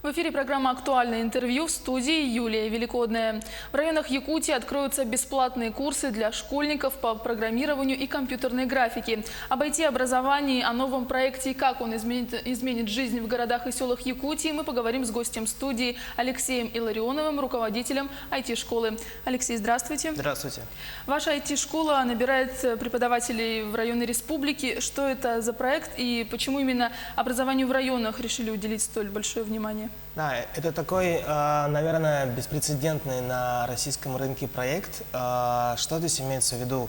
В эфире программа «Актуальное интервью», в студии Юлия Великодная. В районах Якутии откроются бесплатные курсы для школьников по программированию и компьютерной графике. Об IT-образовании, о новом проекте и как он изменит жизнь в городах и селах Якутии мы поговорим с гостем студии Алексеем Илларионовым, руководителем IT-школы. Алексей, здравствуйте. Здравствуйте. Ваша IT-школа набирает преподавателей в районы республики. Что это за проект и почему именно образованию в районах решили уделить столь большое внимание? Да, это такой, наверное, беспрецедентный на российском рынке проект. Что здесь имеется в виду?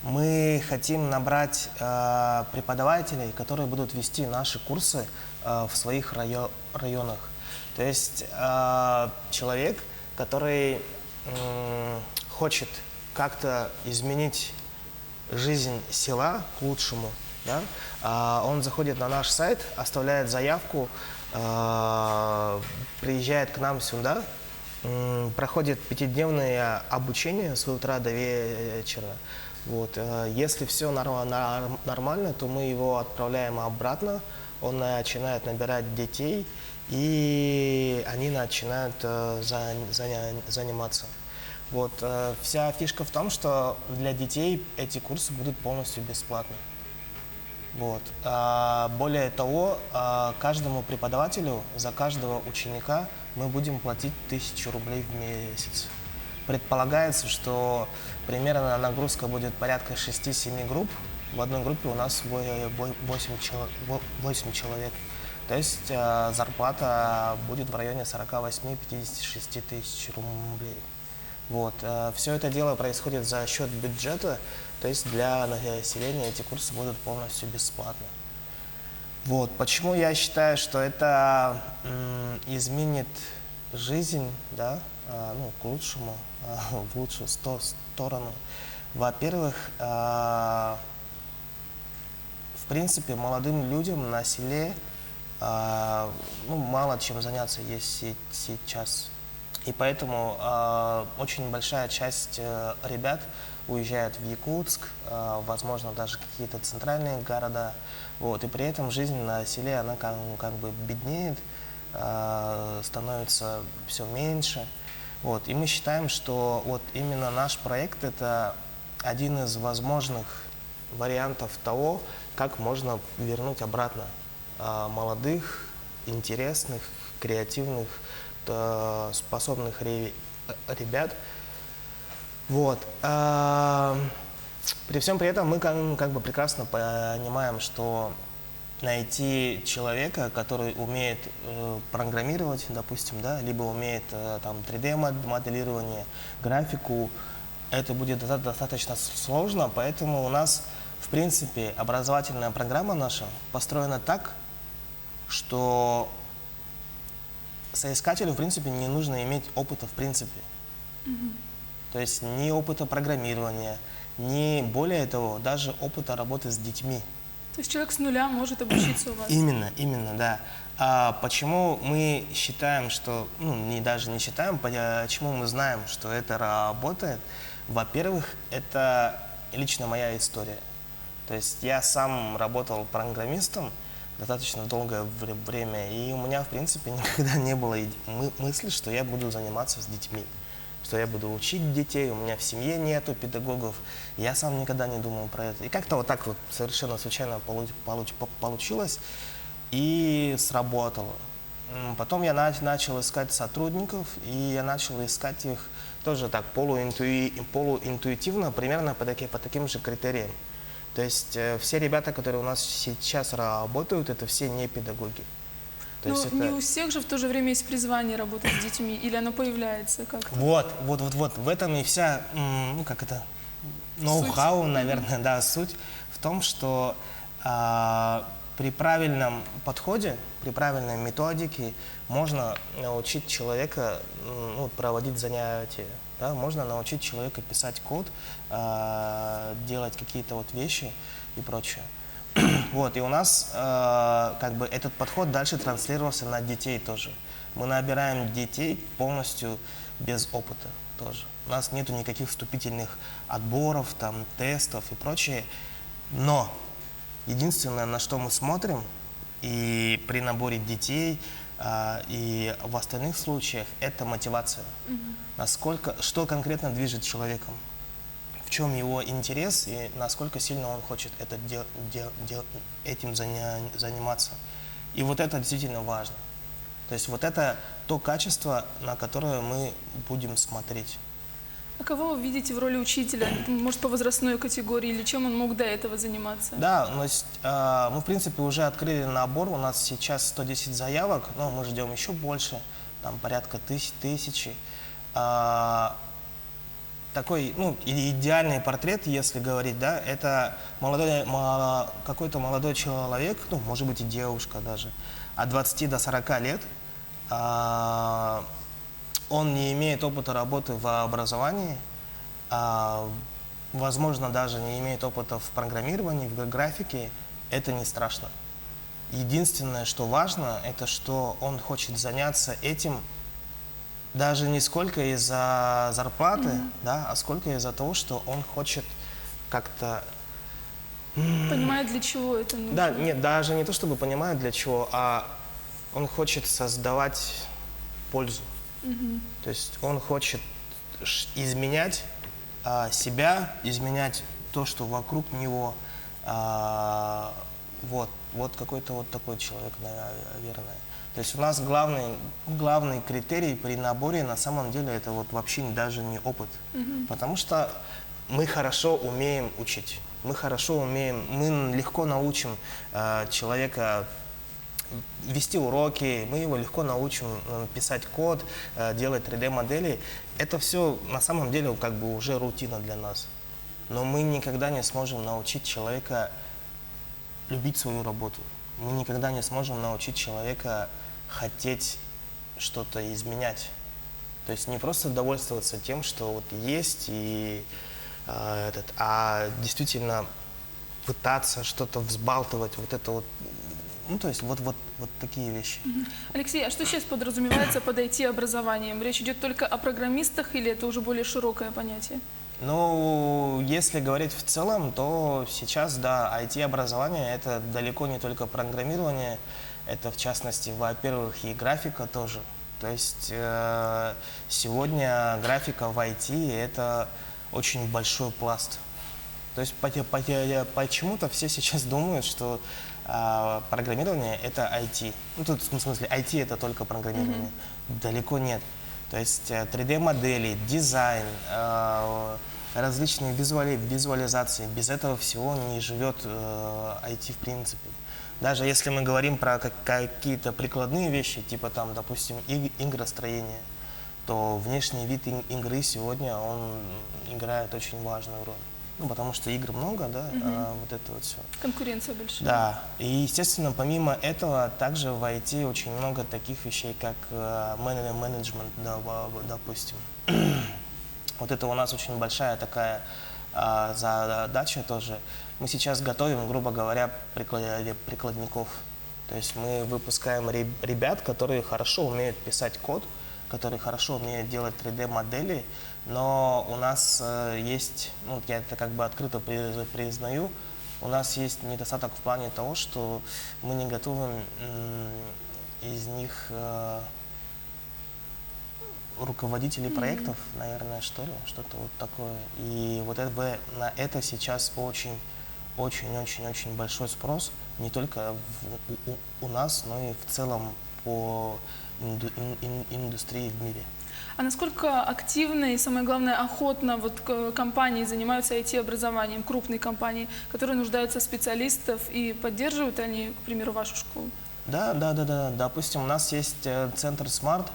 Мы хотим набрать преподавателей, которые будут вести наши курсы в своих районах. То есть человек, который хочет как-то изменить жизнь села к лучшему, да? Он заходит на наш сайт, оставляет заявку, приезжает к нам сюда, проходит 5-дневное обучение с утра до вечера. Вот. Если все нормально, то мы его отправляем обратно, он начинает набирать детей, и они начинают заниматься. Вот. Вся фишка в том, что для детей эти курсы будут полностью бесплатны. Вот. Более того, каждому преподавателю, за каждого ученика мы будем платить 1000 рублей в месяц. Предполагается, что примерно нагрузка будет порядка 6-7 групп. В одной группе у нас 8 человек. То есть зарплата будет в районе 48-56 тысяч рублей. Вот. Все это дело происходит за счет бюджета, то есть для населения эти курсы будут полностью бесплатны. Вот. Почему я считаю, что это изменит жизнь, да, к лучшему, в лучшую сторону? Во-первых, в принципе, молодым людям на селе мало чем заняться есть сейчас. И поэтому очень большая часть ребят уезжает в Якутск, возможно, даже какие-то центральные города. Вот. И при этом жизнь на селе, она как бы беднеет, становится все меньше. Вот. И мы считаем, что вот именно наш проект – это один из возможных вариантов того, как можно вернуть обратно молодых, интересных, креативных, способных ребят. Вот. При всем при этом мы как бы прекрасно понимаем, что найти человека, который умеет программировать, допустим, да, либо умеет там 3D-моделирование, графику, это будет достаточно сложно, поэтому у нас, в принципе, образовательная программа наша построена так, что соискателю, в принципе, не нужно иметь опыта в принципе. То есть ни опыта программирования, ни более того, даже опыта работы с детьми. То есть человек с нуля может обучиться у вас? Именно, да. А почему мы считаем, что, даже не считаем, почему мы знаем, что это работает? Во-первых, это лично моя история. То есть я сам работал программистом достаточно долгое время, и у меня, в принципе, никогда не было мысли, что я буду заниматься с детьми, что я буду учить детей, у меня в семье нету педагогов, я сам никогда не думал про это. И как-то вот так вот совершенно случайно получилось и сработало. Потом я начал искать сотрудников, и я начал искать их тоже так полуинтуитивно, примерно по таким же критериям. То есть все ребята, которые у нас сейчас работают, это все не педагоги. Но не у всех же в то же время есть призвание работать с детьми, или оно появляется как-то? Вот. В этом и вся, ноу-хау, наверное, да, суть в том, что при правильном подходе, при правильной методике можно научить человека проводить занятия. Да, можно научить человека писать код, делать какие-то вот вещи и прочее. Вот, и у нас как бы этот подход дальше транслировался на детей тоже. Мы набираем детей полностью без опыта тоже. У нас нету никаких вступительных отборов, там, тестов и прочее. Но единственное, на что мы смотрим, и при наборе детей, И в остальных случаях это мотивация. Насколько, что конкретно движет человеком, в чем его интерес и насколько сильно он хочет этим заниматься. И вот это действительно важно. То есть вот это то качество, на которое мы будем смотреть. А кого вы видите в роли учителя? Может, по возрастной категории или чем он мог до этого заниматься? Да, мы, в принципе, уже открыли набор. У нас сейчас 110 заявок, но мы ждем еще больше, там порядка тысячи. Такой, ну, идеальный портрет, если говорить, да, это какой-то молодой человек, ну, может быть и девушка даже, от 20 до 40 лет. Он не имеет опыта работы в образовании, возможно, даже не имеет опыта в программировании, в графике. Это не страшно. Единственное, что важно, это что он хочет заняться этим даже не сколько из-за зарплаты, да, а сколько из-за того, что он хочет как-то... Понимает, для чего это нужно? Да, нет, даже не то, чтобы понимает для чего, а он хочет создавать пользу. То есть он хочет изменять себя, изменять то, что вокруг него. Вот какой-то вот такой человек, наверное. То есть у нас главный критерий при наборе на самом деле это вот вообще даже не опыт. Потому что мы хорошо умеем учить. Мы легко научим человека вести уроки, мы его легко научим писать код, делать 3D-модели. Это все на самом деле как бы уже рутина для нас. Но мы никогда не сможем научить человека любить свою работу. Мы никогда не сможем научить человека хотеть что-то изменять. То есть не просто довольствоваться тем, что вот есть, а действительно пытаться что-то взбалтывать, вот это вот. Ну, то есть вот такие вещи. Алексей, а что сейчас подразумевается под IT-образованием? Речь идет только о программистах или это уже более широкое понятие? Ну, если говорить в целом, то сейчас, да, IT-образование – это далеко не только программирование, это, в частности, во-первых, и графика тоже. То есть сегодня графика в IT – это очень большой пласт. То есть почему-то все сейчас думают, что программирование – это IT. Ну, тут, в смысле, IT – это только программирование. Далеко нет. То есть 3D-модели, дизайн, различные визуализации. Без этого всего не живет IT в принципе. Даже если мы говорим про какие-то прикладные вещи, типа там, допустим, игростроение, то внешний вид игры сегодня, он играет очень важную роль. Ну, потому что игр много, да, вот это вот все. Конкуренция большая. Да, и, естественно, помимо этого, также в IT очень много таких вещей, как менеджмент, допустим. Вот это у нас очень большая такая задача тоже. Мы сейчас готовим, грубо говоря, прикладников. То есть мы выпускаем ребят, которые хорошо умеют писать код, которые хорошо умеют делать 3D-модели, но у нас есть, ну, я это как бы открыто признаю, у нас есть недостаток в плане того, что мы не готовим из них руководителей проектов, наверное, что ли, что-то вот такое. И вот на это сейчас очень большой спрос, не только у нас, но и в целом по индустрии в мире. А насколько активно и, самое главное, охотно вот компании занимаются IT-образованием, крупные компании, которые нуждаются в специалистов, и поддерживают они, к примеру, вашу школу? Да. Допустим, у нас есть центр Smart,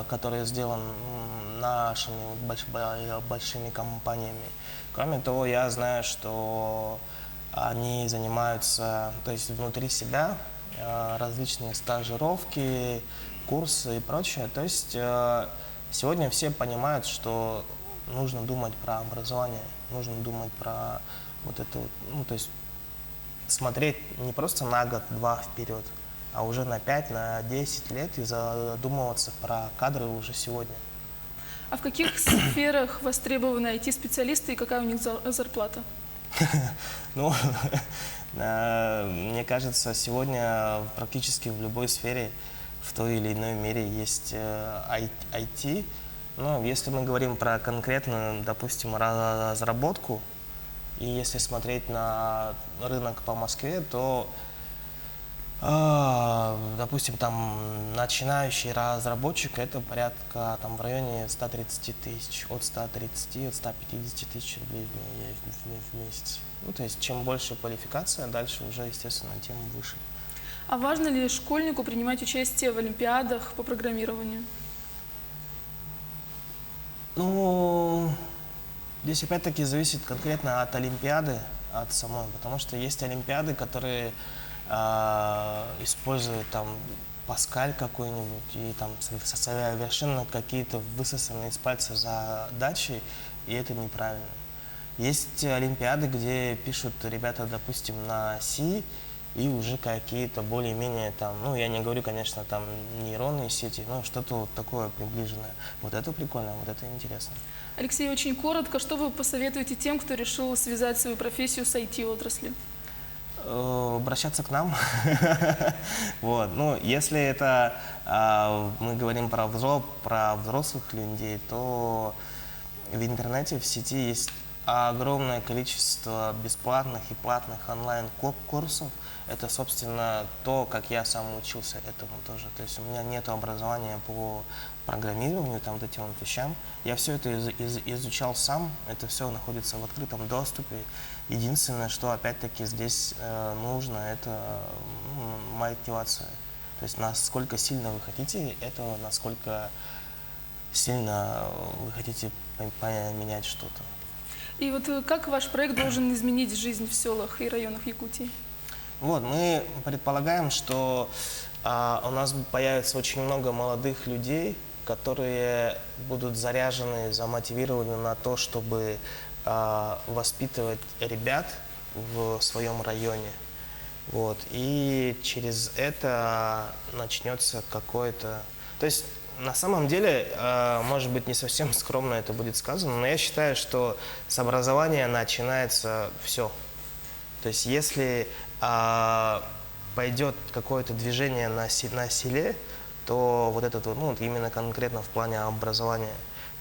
который сделан нашими большими компаниями. Кроме того, я знаю, что они занимаются, то есть внутри себя, различные стажировки, курсы и прочее. То есть сегодня все понимают, что нужно думать про образование, нужно думать про вот это вот, ну, то есть смотреть не просто на год-два вперед, а уже на 5, на 10 лет и задумываться про кадры уже сегодня. А в каких сферах востребованы IT-специалисты и какая у них зарплата? Ну, мне кажется, сегодня практически в любой сфере в той или иной мере есть IT. Но если мы говорим про конкретную, допустим, разработку, и если смотреть на рынок по Москве, то, допустим, там начинающий разработчик это порядка там в районе 130 тысяч, от 130, от 150 тысяч рублей в месяц. Ну, то есть чем больше квалификация, дальше уже, естественно, тем выше. А важно ли школьнику принимать участие в олимпиадах по программированию? Ну, здесь опять-таки зависит конкретно от олимпиады, от самой, потому что есть олимпиады, которые используют там Паскаль какой-нибудь и там совершенно какие-то высосанные из пальца задачи, и это неправильно. Есть олимпиады, где пишут ребята, допустим, на C, и уже какие-то более-менее там, ну, я не говорю, конечно, там нейронные сети, но что-то вот такое приближенное. Вот это прикольно, вот это интересно. Алексей, очень коротко, что вы посоветуете тем, кто решил связать свою профессию с IT-отраслью? Обращаться к нам. Вот. Ну, если это мы говорим про взрослых людей, то в интернете, в сети есть огромное количество бесплатных и платных онлайн-курсов. Это, собственно, то, как я сам учился этому тоже. То есть у меня нет образования по программированию, там, вот этим вот вещам. Я все это изучал сам, это все находится в открытом доступе. Единственное, что опять-таки здесь нужно, это мотивация. То есть насколько сильно вы хотите этого, насколько сильно вы хотите поменять что-то. И вот как ваш проект должен изменить жизнь в селах и районах Якутии? Вот, мы предполагаем, что у нас появится очень много молодых людей, которые будут заряжены, замотивированы на то, чтобы воспитывать ребят в своем районе. Вот, и через это начнется какое-то... То есть, на самом деле, может быть, не совсем скромно это будет сказано, но я считаю, что с образования начинается все. То есть, если пойдет какое-то движение на селе, то вот это, ну, именно конкретно в плане образования,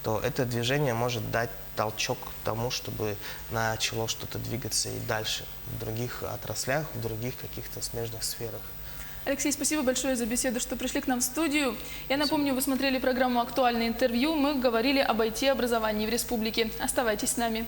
то это движение может дать толчок к тому, чтобы начало что-то двигаться и дальше в других отраслях, в других каких-то смежных сферах. Алексей, спасибо большое за беседу, что пришли к нам в студию. Я напомню, вы смотрели программу «Актуальное интервью». Мы говорили об IT-образовании в республике. Оставайтесь с нами.